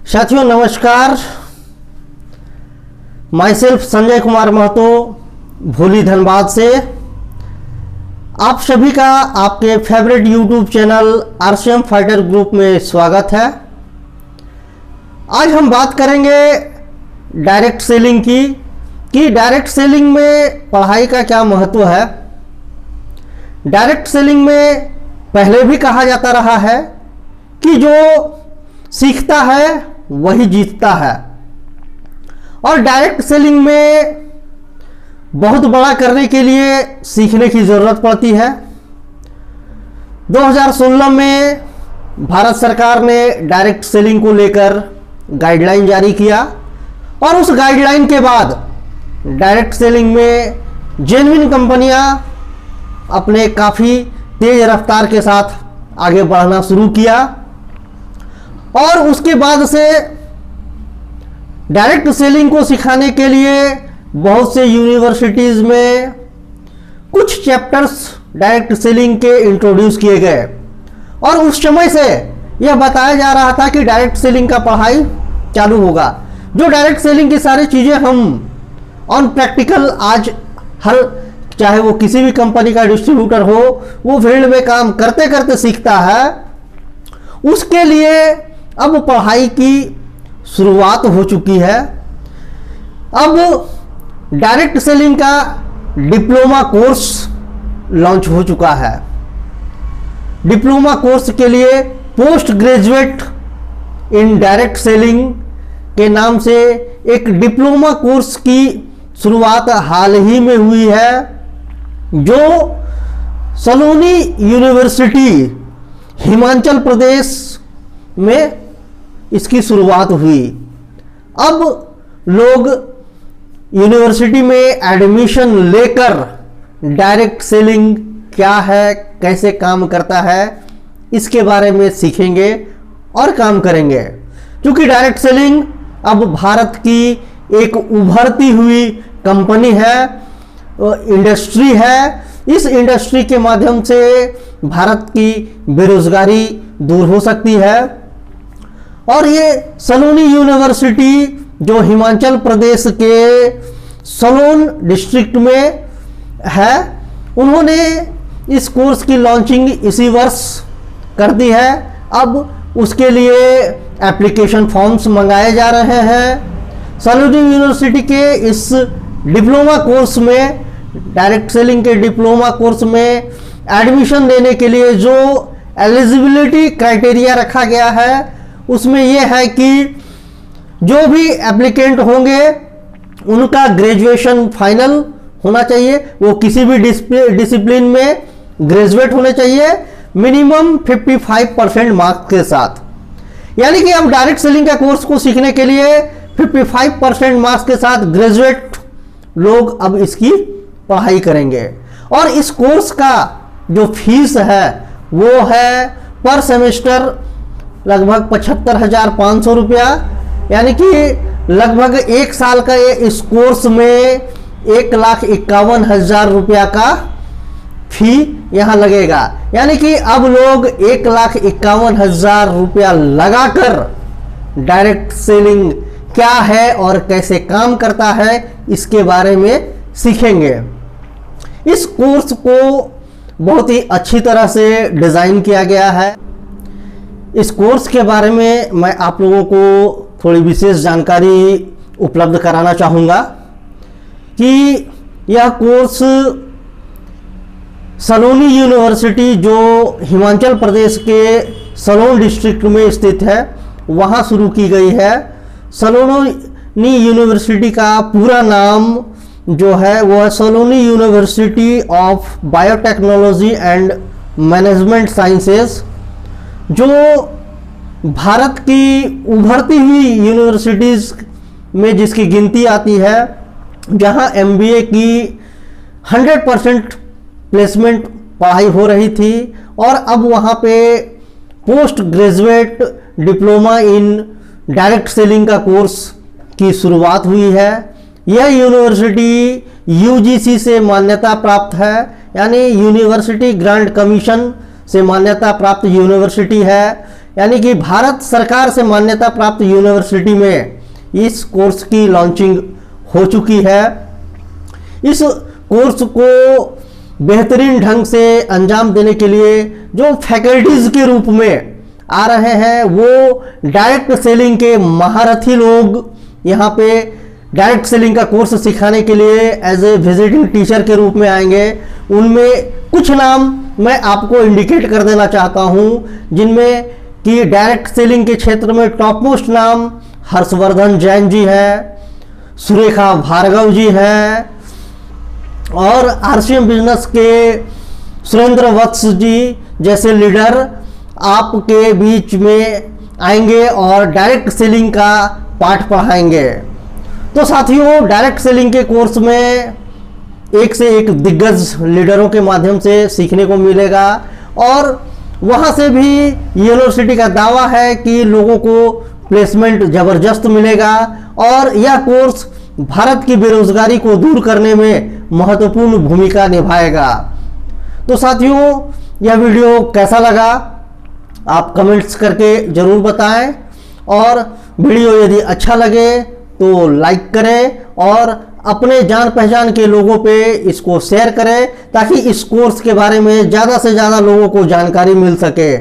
साथियों नमस्कार। My self Sanjay Kumar Mahato, भोली धनबाद से आप सभी का आपके favourite YouTube channel RCM fighter group में स्वागत है। आज हम बात करेंगे डायरेक्ट सेलिंग की कि डायरेक्ट सेलिंग में पढ़ाई का क्या महत्व है। डायरेक्ट सेलिंग में पहले भी कहा जाता रहा है कि जो सीखता है वही जीतता है, और डायरेक्ट सेलिंग में बहुत बड़ा करने के लिए सीखने की ज़रूरत पड़ती है। 2016 में भारत सरकार ने डायरेक्ट सेलिंग को लेकर गाइडलाइन जारी किया, और उस गाइडलाइन के बाद डायरेक्ट सेलिंग में जेन्युइन कंपनियां अपने काफ़ी तेज रफ्तार के साथ आगे बढ़ना शुरू किया, और उसके बाद से डायरेक्ट सेलिंग को सिखाने के लिए बहुत से यूनिवर्सिटीज़ में कुछ चैप्टर्स डायरेक्ट सेलिंग के इंट्रोड्यूस किए गए, और उस समय से यह बताया जा रहा था कि डायरेक्ट सेलिंग का पढ़ाई चालू होगा। जो डायरेक्ट सेलिंग की सारी चीज़ें हम ऑन प्रैक्टिकल आज हर चाहे वो किसी भी कंपनी का डिस्ट्रीब्यूटर हो, वो फील्ड में काम करते करते सीखता है। उसके लिए अब पढ़ाई की शुरुआत हो चुकी है। अब डायरेक्ट सेलिंग का डिप्लोमा कोर्स लॉन्च हो चुका है। डिप्लोमा कोर्स के लिए post graduate in direct selling के नाम से एक डिप्लोमा कोर्स की शुरुआत हाल ही में हुई है, जो सलोनी यूनिवर्सिटी हिमाचल प्रदेश में इसकी शुरुआत हुई। अब लोग यूनिवर्सिटी में एडमिशन लेकर डायरेक्ट सेलिंग क्या है, कैसे काम करता है, इसके बारे में सीखेंगे और काम करेंगे। क्योंकि डायरेक्ट सेलिंग अब भारत की एक उभरती हुई कंपनी है, इंडस्ट्री है। इस इंडस्ट्री के माध्यम से भारत की बेरोजगारी दूर हो सकती है, और ये सलोनी यूनिवर्सिटी जो हिमाचल प्रदेश के सलोन डिस्ट्रिक्ट में है, उन्होंने इस कोर्स की लॉन्चिंग इसी वर्ष कर दी है। अब उसके लिए एप्लीकेशन फॉर्म्स मंगाए जा रहे हैं। सलोनी यूनिवर्सिटी के इस डिप्लोमा कोर्स में, डायरेक्ट सेलिंग के डिप्लोमा कोर्स में एडमिशन लेने के लिए जो एलिजिबिलिटी क्राइटेरिया रखा गया है, उसमें यह है कि जो भी एप्लीकेंट होंगे उनका ग्रेजुएशन फाइनल होना चाहिए, वो किसी भी डिसिप्लिन में ग्रेजुएट होने चाहिए, मिनिमम 55% मार्क्स के साथ। यानी कि अब डायरेक्ट सेलिंग का कोर्स को सीखने के लिए 55% मार्क्स के साथ ग्रेजुएट लोग अब इसकी पढ़ाई करेंगे। और इस कोर्स का जो फीस है वो है पर सेमेस्टर लगभग 75,500 रुपया, यानी कि लगभग एक साल का इस कोर्स में 1,51,000 रुपया का फी यहाँ लगेगा। यानी कि अब लोग 1,51,000 रुपया लगाकर डायरेक्ट सेलिंग क्या है और कैसे काम करता है इसके बारे में सीखेंगे। इस कोर्स को बहुत ही अच्छी तरह से डिज़ाइन किया गया है। इस कोर्स के बारे में मैं आप लोगों को थोड़ी विशेष जानकारी उपलब्ध कराना चाहूँगा कि यह कोर्स सलोनी यूनिवर्सिटी जो हिमाचल प्रदेश के सलोन डिस्ट्रिक्ट में स्थित है, वहाँ शुरू की गई है। सलोनी यूनिवर्सिटी का पूरा नाम जो है वो है Saloni university of biotechnology and management sciences, जो भारत की उभरती हुई यूनिवर्सिटीज़ में जिसकी गिनती आती है, जहां एमबीए की 100% प्लेसमेंट पढ़ाई हो रही थी, और अब वहां पे post graduate diploma in direct selling का कोर्स की शुरुआत हुई है। यह यूनिवर्सिटी यूजीसी से मान्यता प्राप्त है, यानी यूनिवर्सिटी ग्रांट कमीशन से मान्यता प्राप्त यूनिवर्सिटी है। यानी कि भारत सरकार से मान्यता प्राप्त यूनिवर्सिटी में इस कोर्स की लॉन्चिंग हो चुकी है। इस कोर्स को बेहतरीन ढंग से अंजाम देने के लिए जो फैकल्टीज के रूप में आ रहे हैं वो डायरेक्ट सेलिंग के महारथी लोग यहाँ पे डायरेक्ट सेलिंग का कोर्स सिखाने के लिए एज ए विजिटिंग टीचर के रूप में आएंगे। उनमें कुछ नाम मैं आपको इंडिकेट कर देना चाहता हूँ, जिनमें कि डायरेक्ट सेलिंग के क्षेत्र में टॉप मोस्ट नाम हर्षवर्धन जैन जी है, सुरेखा भार्गव जी हैं, और आरसीएम बिजनेस के सुरेंद्र वत्स जी जैसे लीडर आपके बीच में आएंगे और डायरेक्ट सेलिंग का पाठ पढ़ाएंगे। तो साथियों, डायरेक्ट सेलिंग के कोर्स में एक से एक दिग्गज लीडरों के माध्यम से सीखने को मिलेगा और वहां से भी यूनिवर्सिटी का दावा है कि लोगों को प्लेसमेंट जबरदस्त मिलेगा और यह कोर्स भारत की बेरोजगारी को दूर करने में महत्वपूर्ण भूमिका निभाएगा। तो साथियों, यह वीडियो कैसा लगा आप कमेंट्स करके जरूर बताएं और वीडियो यदि अच्छा लगे तो लाइक करें और अपने जान पहचान के लोगों पे इसको शेयर करें ताकि इस कोर्स के बारे में ज़्यादा से ज़्यादा लोगों को जानकारी मिल सके।